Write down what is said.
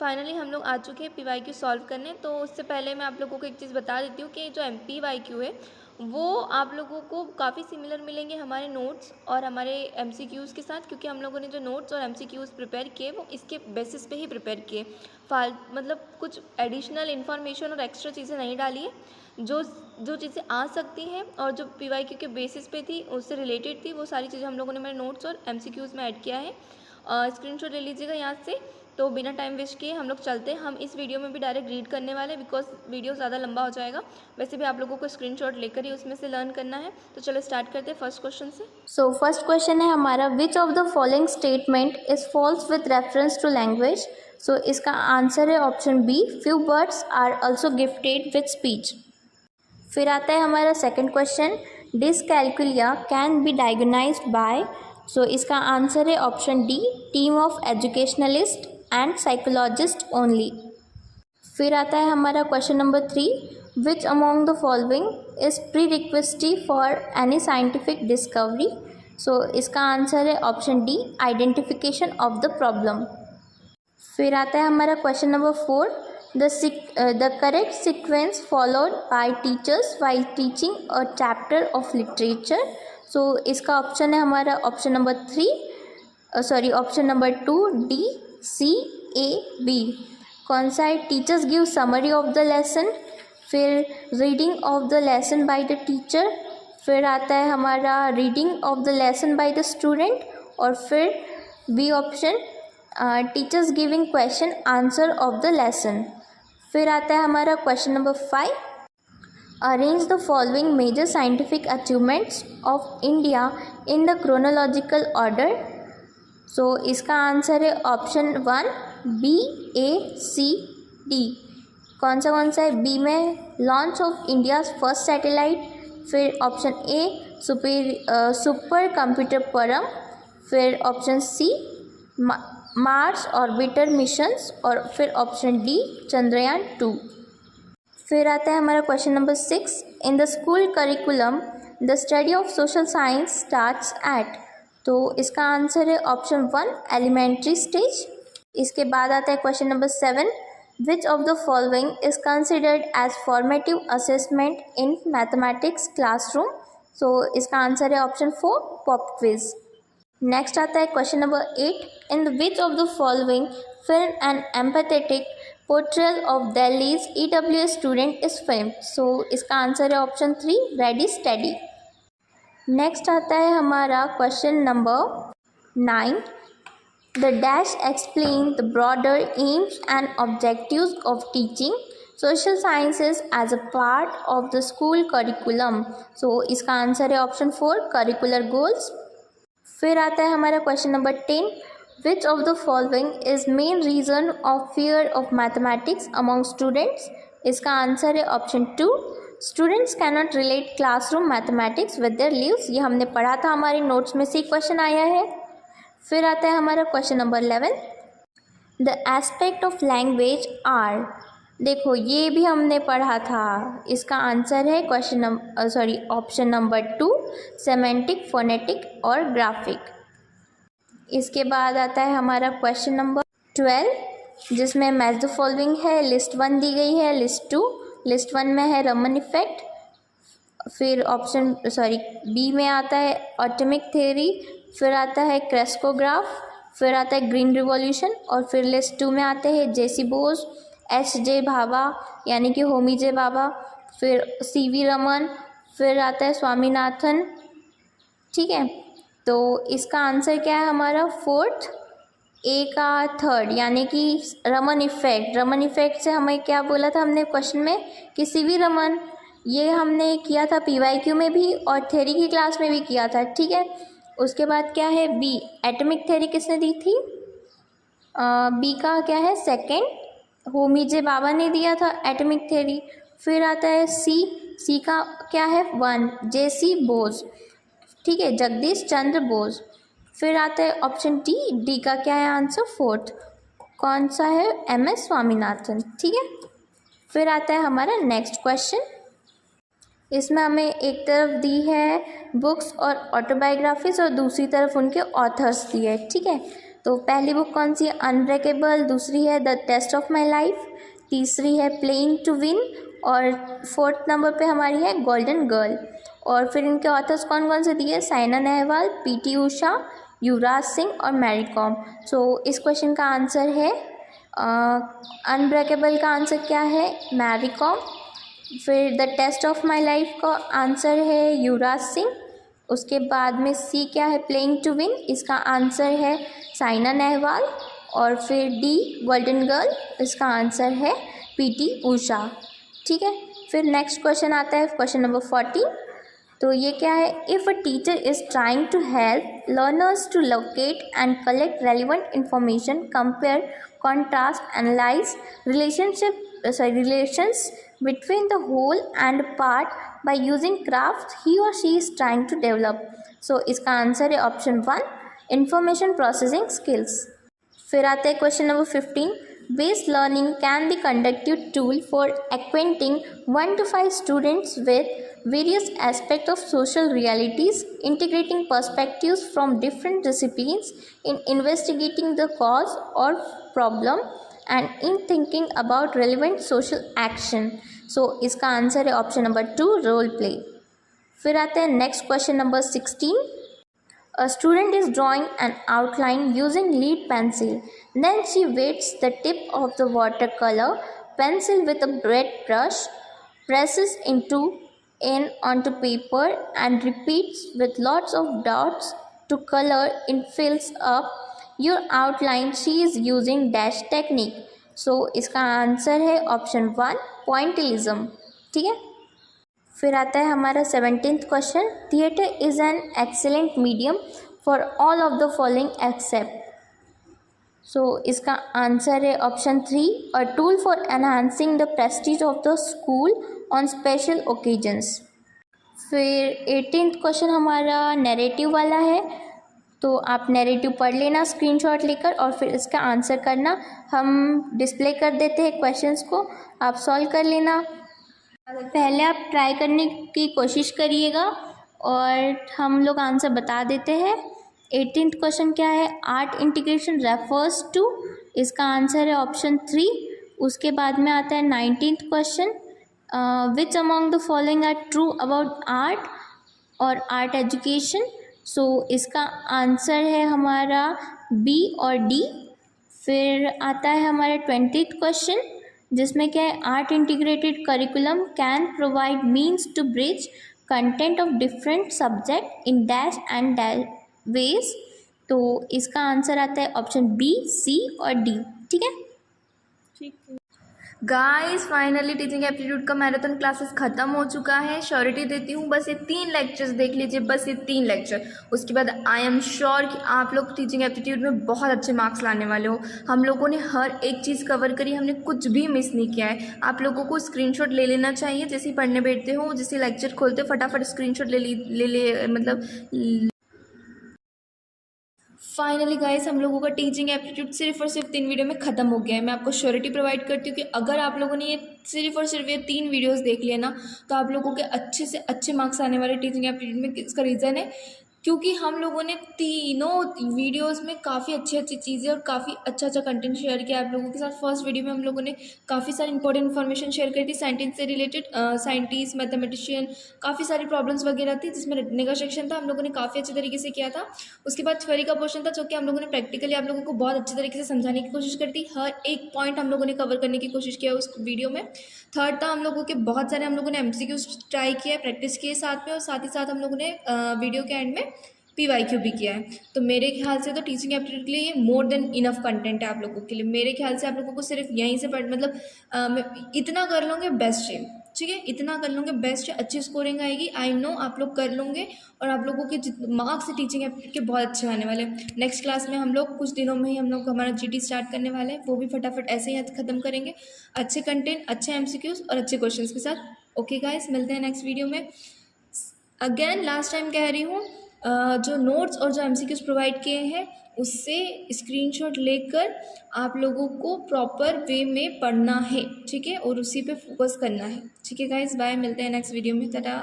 Finally हम लोग आ चुके हैं PYQ सॉल्व करने। तो उससे पहले मैं आप लोगों को एक चीज़ बता देती हूँ कि जो PYQ है वो आप लोगों को काफ़ी सिमिलर मिलेंगे हमारे नोट्स और हमारे MCQs के साथ, क्योंकि हम लोगों ने जो नोट्स और MCQs प्रिपेयर किए वो इसके बेसिस पे ही प्रिपेयर किए। मतलब कुछ एडिशनल इन्फॉर्मेशन और एक्स्ट्रा चीज़ें नहीं डाली है। जो जो चीज़ें आ सकती हैं और जो PYQ के बेसिस पे थी, उससे रिलेटेड थी, वो सारी चीज़ें हम लोगों ने हमारे नोट्स और MCQs में ऐड किया है। स्क्रीनशॉट ले लीजिएगा यहाँ से। तो बिना टाइम वेस्ट किए हम लोग चलते हैं। हम इस वीडियो में भी डायरेक्ट रीड करने वाले हैं बिकॉज वीडियो ज़्यादा लंबा हो जाएगा। वैसे भी आप लोगों को स्क्रीनशॉट लेकर ही उसमें से लर्न करना है। तो चलो स्टार्ट करते हैं फर्स्ट क्वेश्चन से। सो फर्स्ट क्वेश्चन है हमारा, which of the following statement is false with reference to language. So इसका आंसर है option B, few birds are also gifted with speech. फिर आता है हमारा second question, dyscalculia can be diagnosed by. So इसका answer है option D, team of educationalist and psychologist only. फिर आता है हमारा question number 3, which among the following is prerequisite for any scientific discovery. सो इसका आंसर है option D, identification of the problem. फिर आता है हमारा question number 4, the correct sequence followed by teachers while teaching a chapter of literature. So इसका option है हमारा option number 2, D, C, A, B. कौन सा है? Teachers give summary of the lesson, फिर reading of the lesson by the teacher, फिर आता है हमारा reading of the lesson by the student, और फिर B option, teachers giving question answer of the lesson. फिर आता है हमारा question number 5, arrange the following major scientific achievements of India in the chronological order. So इसका answer है option 1, B, A, C, D. कौन सा है? बी में launch of India first satellite, फिर option A super computer Param, फिर option C Mars orbiter missions, और फिर ऑप्शन डी चंद्रयान 2। फिर आता है हमारा question number 6, in the school curriculum the study of social science starts at. तो इसका आंसर है ऑप्शन 1, एलिमेंट्री स्टेज। इसके बाद आता है question number 7, which of the following is considered as formative assessment in mathematics classroom. So इसका answer है option 4, pop quiz. Next आता है question number 8, in which of the following film and empathetic portrayal of Delhi's EWS student is film. So इसका answer है option 3, ready steady. Next आता है हमारा question number 9, the dash explain the broader aims and objectives of teaching social sciences as a part of the school curriculum. So इसका answer है option 4, curricular goals. फिर आता है हमारा question number 10, which of the following is main reason of fear of mathematics among students. इसका answer है option 2, students cannot relate classroom mathematics with their lives. ये हमने पढ़ा था, हमारे नोट्स में से क्वेश्चन आया है। फिर आता है हमारा question number 11, the aspect of language are. देखो ये भी हमने पढ़ा था। इसका आंसर है ऑप्शन नंबर 2, सेमेंटिक, फोनेटिक और ग्राफिक। इसके बाद आता है हमारा क्वेश्चन नंबर 12, जिसमें मैच द फॉलोइंग है। लिस्ट 1 दी गई है, लिस्ट 2। लिस्ट 1 में है रमन इफेक्ट, फिर बी में आता है एटॉमिक थ्योरी, फिर आता है क्रेस्कोग्राफ, फिर आता है ग्रीन रिवॉल्यूशन, और फिर लिस्ट 2 में आते हैं जेसी बोस, HJ भाभा यानी कि होमी जे भाभा, फिर CV रमन, फिर आता है स्वामीनाथन। ठीक है, तो इसका आंसर क्या है हमारा? 4th, ए का 3rd यानी कि रमन इफेक्ट। रमन इफेक्ट से हमें क्या बोला था हमने क्वेश्चन में कि CV रमन, ये हमने किया था PYQ में भी और थ्योरी की क्लास में भी किया था। ठीक है, उसके बाद क्या है? बी, एटॉमिक थ्योरी किसने दी थी? बी का क्या है? 2nd, होमी जे भाभा ने दिया था एटॉमिक थ्योरी। फिर आता है सी का क्या है? 1, JC बोस। ठीक है, जगदीश चंद्र बोस। फिर आता है ऑप्शन डी का क्या है आंसर? 4th, कौन सा है? MS स्वामीनाथन। ठीक है, फिर आता है हमारा नेक्स्ट क्वेश्चन। इसमें हमें एक तरफ दी है बुक्स और ऑटोबायोग्राफीज और दूसरी तरफ उनके ऑथर्स दिए। ठीक है, तो पहली बुक कौन सी है? अनब्रेकेबल, दूसरी है the test of my life, तीसरी है प्लेइंग टू विन और फोर्थ नंबर पे हमारी है गोल्डन गर्ल। और फिर इनके ऑथर्स कौन कौन से दिए? साइना नेहवाल, पीटी उषा, युवराज सिंह और मैरी कॉम। सो इस क्वेश्चन का आंसर है अनब्रेकेबल का आंसर क्या है? मैरी कॉम। फिर the test of my life का आंसर है युवराज सिंह। उसके बाद में सी क्या है? प्लेइंग टू विन, इसका आंसर है साइना नेहवाल। और फिर डी गोल्डन गर्ल, इसका आंसर है पीटी उषा। ठीक है, फिर नेक्स्ट क्वेश्चन आता है क्वेश्चन नंबर 14। तो ये क्या है? If a teacher is trying to help learners to locate and collect relevant information, compare, contrast, analyse relations between the whole and part by using crafts he or she is trying to develop. So इसका answer है option 1, information processing skills. फिर आते हैं question number 15। Based learning can be conductive tool for acquainting 1 to 5 students with various aspects of social realities, integrating perspectives from different disciplines in investigating the cause or problem and in thinking about relevant social action. So इसका answer है option number 2, role play. फिर आते हैं next question number 16। A student is drawing an outline using lead pencil. Then she wets the tip of the watercolor pencil with a red brush, presses in onto paper and repeats with lots of dots to color in fills up your outline. She is using dash technique. So इसका answer है option 1, pointillism. ठीक है, फिर आता है हमारा 17th question. Theatre is an excellent medium for all of the following except. So इसका answer है option 3, a tool for enhancing the prestige of the school on special occasions. फिर 18th क्वेश्चन हमारा नैरेटिव वाला है, तो आप narrative पढ़ लेना स्क्रीनशॉट लेकर और फिर इसका आंसर करना। हम डिस्प्ले कर देते हैं क्वेश्चंस को, आप सॉल्व कर लेना। पहले आप ट्राई करने की कोशिश करिएगा और हम लोग आंसर बता देते हैं। 18th क्वेश्चन क्या है? आर्ट इंटीग्रेशन रेफर्स टू, इसका आंसर है ऑप्शन 3। उसके बाद में आता है 19th question, which among the following are true about art और आर्ट एजुकेशन। सो इसका आंसर है हमारा बी और डी। फिर आता है हमारा 20th क्वेश्चन, जिसमें क्या है? Art integrated curriculum can provide means to bridge content of different subject in dash and dash ways. तो इसका आंसर आता है ऑप्शन बी, सी और डी। ठीक है, गाइस फाइनली टीचिंग एप्टीट्यूड का मैराथन क्लासेस ख़त्म हो चुका है। श्योरिटी देती हूँ, बस ये 3 लेक्चर्स देख लीजिए, बस ये 3 लेक्चर, उसके बाद आई एम श्योर कि आप लोग टीचिंग एप्टीट्यूड में बहुत अच्छे मार्क्स लाने वाले हो। हम लोगों ने हर एक चीज़ कवर करी, हमने कुछ भी मिस नहीं किया है। आप लोगों को स्क्रीनशॉट ले लेना चाहिए, जैसे ही पढ़ने बैठते हो, जैसे लेक्चर खोलते हो फटाफट स्क्रीनशॉट ले मतलब। फाइनली गाइस हम लोगों का टीचिंग एप्टीट्यूड सिर्फ और सिर्फ 3 वीडियो में ख़त्म हो गया है। मैं आपको श्योरिटी प्रोवाइड करती हूँ कि अगर आप लोगों ने ये सिर्फ और सिर्फ ये 3 वीडियोस देख लिए ना, तो आप लोगों के अच्छे से अच्छे मार्क्स आने वाले टीचिंग एप्टीट्यूड में। इसका रीज़न है क्योंकि हम लोगों ने तीनों वीडियोस में काफ़ी अच्छी अच्छी चीज़ें और काफ़ी अच्छा कंटेंट शेयर किया आप लोगों के साथ। फर्स्ट वीडियो में हम लोगों ने काफ़ी सारी इंपॉर्टेंट इन्फॉर्मेशन शेयर करी थी साइंटिस्ट से रिलेटेड, साइंटिस्ट, मैथमेटिशियन, काफ़ी सारी प्रॉब्लम्स वगैरह थी, जिसमें रटने का सेक्शन था, हम लोगों ने काफ़ी अच्छे तरीके से किया था। उसके बाद थ्योरी का पोर्शन था, जो कि हम लोगों ने प्रैक्टिकली आप लोगों को बहुत अच्छे तरीके से समझाने की कोशिश करी थी। हर एक पॉइंट हम लोगों ने कवर करने की कोशिश किया उस वीडियो में। थर्ड था हम लोगों के बहुत सारे हम लोगों ने MCQs ट्राई किया, प्रैक्टिस किए साथ में, और साथ ही साथ हम लोगों ने वीडियो के एंड में PYQ भी किया है। तो मेरे ख्याल से तो टीचिंग एप्टीट्यूड के लिए ये मोर देन इनफ कंटेंट है आप लोगों के लिए। मेरे ख्याल से आप लोगों को सिर्फ यहीं से इतना कर लोगे बेस्ट है, ठीक है, इतना कर लोगे बेस्ट है, अच्छी स्कोरिंग आएगी। आई नो आप लोग कर लोगे और आप लोगों के मार्क्स टीचिंग एप्टीट्यूड के बहुत अच्छे आने वाले हैं। नेक्स्ट क्लास में हम लोग कुछ दिनों में ही हम लोग हमारा GT स्टार्ट करने वाले हैं, वो भी फटाफट ऐसे ही ख़त्म करेंगे, अच्छे कंटेंट, अच्छे MCQs और अच्छे क्वेश्चन के साथ। ओके गाइस, मिलते हैं नेक्स्ट वीडियो में। अगेन लास्ट टाइम कह रही हूँ, जो नोट्स और जो MCQs प्रोवाइड किए हैं उससे स्क्रीनशॉट लेकर आप लोगों को प्रॉपर वे में पढ़ना है, ठीक है, और उसी पे फोकस करना है। ठीक है गाइस, बाय, मिलते हैं नेक्स्ट वीडियो में, टाटा।